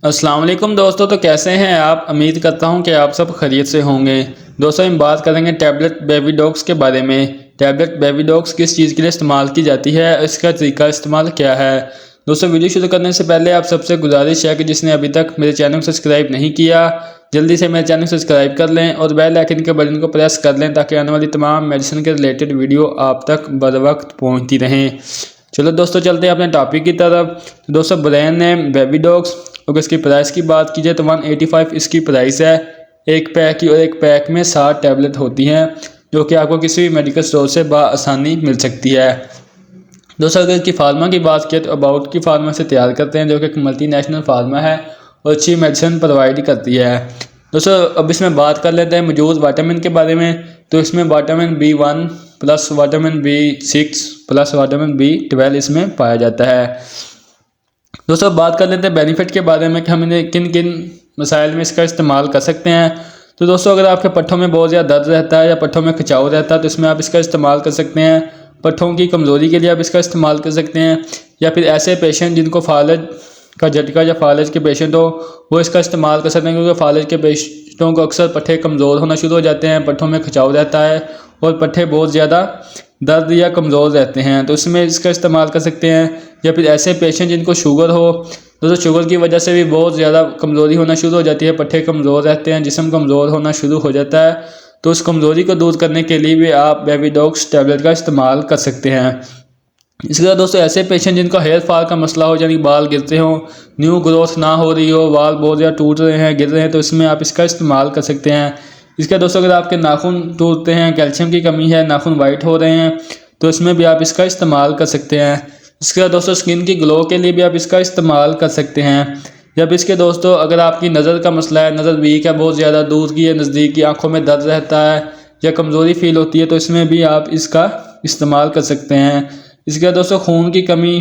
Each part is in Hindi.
अस्सलाम वालेकुम दोस्तों। तो कैसे हैं आप? उम्मीद करता हूं कि आप सब खैरियत से होंगे। दोस्तों हम बात करेंगे टैबलेट बेबी डॉग्स के बारे में। टैबलेट बेबी डॉग्स किस चीज़ के लिए इस्तेमाल की जाती है, इसका तरीका इस्तेमाल क्या है। दोस्तों वीडियो शुरू करने से पहले आप सबसे गुजारिश है कि जिसने अभी तक मेरे चैनल को सब्सक्राइब नहीं किया जल्दी से मेरे चैनल को सब्सक्राइब कर लें और बेल आइकन के बटन को प्रेस कर लें ताकि आने वाली तमाम मेडिसिन के रिलेटेड वीडियो आप तक बर वक्त पहुँचती रहें। चलो दोस्तों चलते हैं अपने टॉपिक की तरफ। तो दोस्तों ब्रांड नेम बेबी डॉग्स। अगर इसकी प्राइस की बात की जाए तो 185 इसकी प्राइस है। एक पैक की और एक पैक में 60 टैबलेट होती हैं जो कि आपको किसी भी मेडिकल स्टोर से आसानी मिल सकती है। दोस्तों अगर इसकी फार्मा की बात की तो अबाउट की फार्मा से तैयार करते हैं जो कि एक मल्टीनेशनल फार्मा है और अच्छी मेडिसिन प्रोवाइड करती है। दोस्तों अब इसमें बात कर लेते हैं मौजूद विटामिन के बारे में। तो इसमें vitamin B1 plus vitamin B6 plus vitamin B12 इसमें पाया जाता है। दोस्तों बात कर लेते हैं बेनिफिट के बारे में कि हम इन्हें किन किन मसाइल में इसका इस्तेमाल कर सकते हैं। तो दोस्तों अगर आपके पट्ठों में बहुत ज़्यादा दर्द रहता है या पट्ठों में खिंचाव रहता है तो इसमें आप इसका इस्तेमाल कर सकते हैं। पट्ठों की कमज़ोरी के लिए आप इसका इस्तेमाल कर सकते हैं, या फिर ऐसे पेशेंट जिनको फालज का झटका या फालज के पेशेंट हो वो इसका इस्तेमाल कर सकते हैं, क्योंकि फालज के पेशेंटों को अक्सर पट्ठे कमज़ोर होना शुरू हो जाते हैं, पट्ठों में खिंचाव रहता है और पट्ठे बहुत ज़्यादा दर्द या कमज़ोर रहते हैं तो इसमें इसका इस्तेमाल कर सकते हैं। या फिर ऐसे पेशेंट जिनको शुगर हो, दोस्तों शुगर की वजह से भी बहुत ज़्यादा कमज़ोरी होना शुरू हो जाती है, पट्ठे कमज़ोर रहते हैं, जिस्म कमज़ोर होना शुरू हो जाता है, तो उस कमज़ोरी को दूर करने के लिए भी आप बेबी डॉग्स टैबलेट का इस्तेमाल कर सकते हैं। इसके बाद दोस्तों ऐसे पेशेंट जिनका हेयर फॉल का मसला हो, यानी बाल गिरते हों, न्यू ग्रोथ ना हो रही हो, बाल बहुत ज़्यादा टूट रहे हैं, गिर रहे हैं, तो इसमें आप इसका इस्तेमाल कर सकते हैं। इसके दोस्तों अगर आपके नाखून टूटते हैं, कैल्शियम की कमी है, नाखून वाइट हो रहे हैं, तो इसमें भी आप इसका इस्तेमाल कर सकते हैं। इसके बाद दोस्तों स्किन की ग्लो के लिए भी आप इसका इस्तेमाल कर सकते हैं। जब इसके दोस्तों अगर आपकी नज़र का मसला है, नज़र वीक है, बहुत ज़्यादा दूर की या नज़दीक की आँखों में दर्द रहता है या कमज़ोरी फील होती है, तो इसमें भी आप इसका इस्तेमाल कर सकते हैं। इसके बाद दोस्तों खून की कमी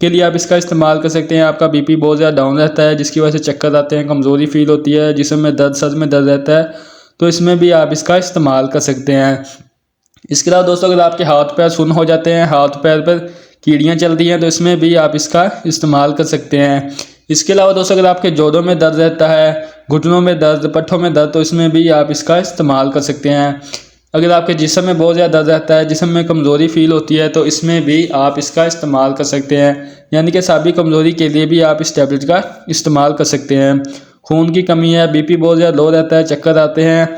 के लिए आप इसका इस्तेमाल कर सकते हैं। आपका बीपी बहुत ज़्यादा डाउन रहता है जिसकी वजह से चक्कर आते हैं, कमज़ोरी फील होती है, जिस्म में दर्द, सर में दर्द रहता है, तो इसमें भी आप इसका इस्तेमाल कर सकते हैं। इसके अलावा दोस्तों अगर आपके हाथ पैर सुन्न हो जाते हैं, हाथ पैर पर कीड़ियाँ चल रही हैं, तो इसमें भी आप इसका इस्तेमाल कर सकते हैं। इसके अलावा दोस्तों अगर आपके जोड़ों में दर्द रहता है, घुटनों में दर्द, पट्ठों में दर्द, तो इसमें भी आप इसका इस्तेमाल कर सकते हैं। अगर आपके जिस्म में बहुत ज़्यादा दर्द रहता है, जिस्म में कमज़ोरी फील होती है, तो इसमें भी आप इसका इस्तेमाल कर सकते हैं। यानी कि साबी कमज़ोरी के लिए भी आप इस टैबलेट का इस्तेमाल कर सकते हैं। खून की कमी है, बीपी बहुत ज़्यादा लो रहता है, चक्कर आते हैं,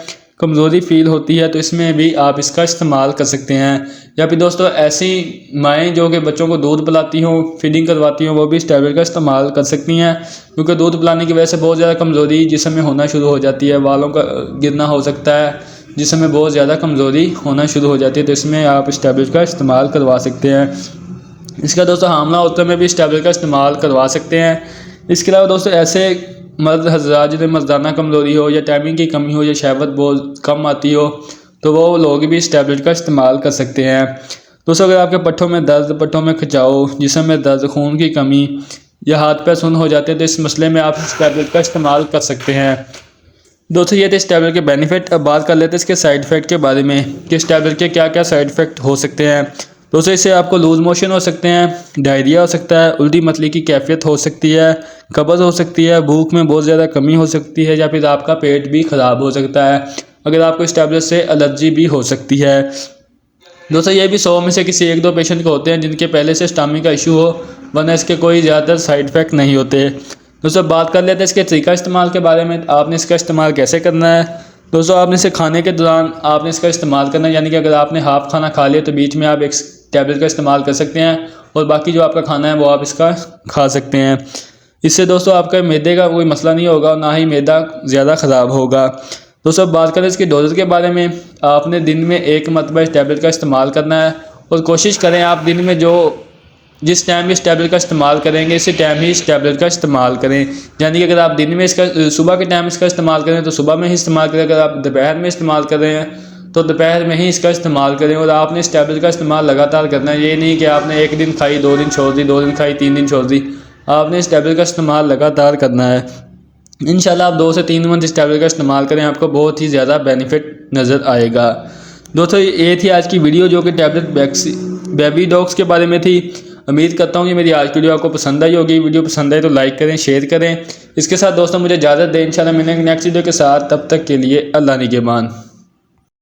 कमज़ोरी फील होती है, तो इसमें भी आप इसका इस्तेमाल कर सकते हैं। या फिर दोस्तों ऐसी माएँ जो कि बच्चों को दूध पिलाती हों, फीडिंग करवाती हों, वो भी इस टैबलेट का इस्तेमाल कर सकती हैं, क्योंकि दूध पिलाने की वजह से बहुत ज़्यादा कमज़ोरी जिस्म में होना शुरू हो जाती है, बालों का गिरना हो सकता है, जिसमें में बहुत ज़्यादा कमज़ोरी होना शुरू हो जाती है, तो इसमें आप इस टैबलेट का इस्तेमाल करवा सकते हैं। इसका दोस्तों हामला औरतों में भी इस टैबलेट का इस्तेमाल करवा सकते हैं। इसके अलावा दोस्तों ऐसे मर्द हज़रात जिन्हें मर्दाना कमज़ोरी हो या टाइमिंग की कमी हो या शहवत बहुत कम आती हो, तो वो लोग भी इस टैबलेट का इस्तेमाल कर सकते हैं। दोस्तों अगर आपके पट्ठों में दर्द, पट्ठों में खिंचाव, जिस्म में दर्द, खून की कमी या हाथ पैर सुन्न हो जाते हैं, तो इस मसले में आप इस टैबलेट का इस्तेमाल कर सकते हैं। दोस्तों ये थे इस टैबलेट के बेनिफिट। अब बात कर लेते हैं इसके साइड इफ़ेक्ट के बारे में कि इस टैबलेट के क्या क्या साइड इफ़ेक्ट हो सकते हैं। दोस्तों इससे आपको लूज़ मोशन हो सकते हैं, डायरिया हो सकता है, उल्टी मतली की कैफियत हो सकती है, कब्ज़ हो सकती है, भूख में बहुत ज़्यादा कमी हो सकती है, या फिर आपका पेट भी ख़राब हो सकता है। अगर आपको इस टैबलेट से एलर्जी भी हो सकती है। दोस्तों ये भी 100 में से किसी एक दो पेशेंट को होते हैं जिनके पहले से स्टमक का इशू हो, वरना इसके कोई ज़्यादातर साइड इफ़ेक्ट नहीं होते। दोस्तों बात कर लेते हैं इसके तरीका इस्तेमाल के बारे में। आपने इसका इस्तेमाल कैसे करना है। दोस्तों आपने इसे खाने के दौरान आपने इसका इस्तेमाल करना है, यानी कि अगर आपने हाफ़ खाना खा लिया तो बीच में आप एक टैबलेट का इस्तेमाल कर सकते हैं और बाकी जो आपका खाना है वो आप इसका खा सकते हैं। इससे दोस्तों आपका मैदे का कोई मसला नहीं होगा, ना ही मैदा ज़्यादा ख़राब होगा। दोस्तों बात करें इसके डोज के बारे में। आपने दिन में एक मरतबा इस टैबलेट का इस्तेमाल करना है और कोशिश करें आप दिन में जिस टाइम इस टैबलेट का इस्तेमाल करेंगे इसी टाइम ही इस टैबलेट का इस्तेमाल करें। यानी कि अगर आप दिन में इसका सुबह के टाइम इसका इस्तेमाल करें तो सुबह में ही इस्तेमाल करें, अगर आप दोपहर में इस्तेमाल कर रहे हैं तो दोपहर में ही इसका इस्तेमाल करें। और आपने इस टैबलेट का इस्तेमाल लगातार करना है, ये नहीं कि आपने एक दिन खाई, 2 दिन छोड़ दी, 2 दिन खाई, 3 दिन छोड़ दी। आपने इस टैबलेट का इस्तेमाल लगातार करना है। इंशाल्लाह आप 2 से 3 मंथ इस टैबलेट का इस्तेमाल करें, आपको बहुत ही ज़्यादा बेनिफिट नज़र आएगा। दोस्तों ये थी आज की वीडियो जो कि टैबलेट बेबी डॉग्स के बारे में थी। उम्मीद करता हूँ कि मेरी आज की वीडियो आपको पसंद आई होगी। वीडियो पसंद आए तो लाइक करें, शेयर करें। इसके साथ दोस्तों मुझे इजाज़त दें, इंशाल्लाह मिलेंगे नेक्स्ट वीडियो के साथ। तब तक के लिए अल्लाह निगहबान।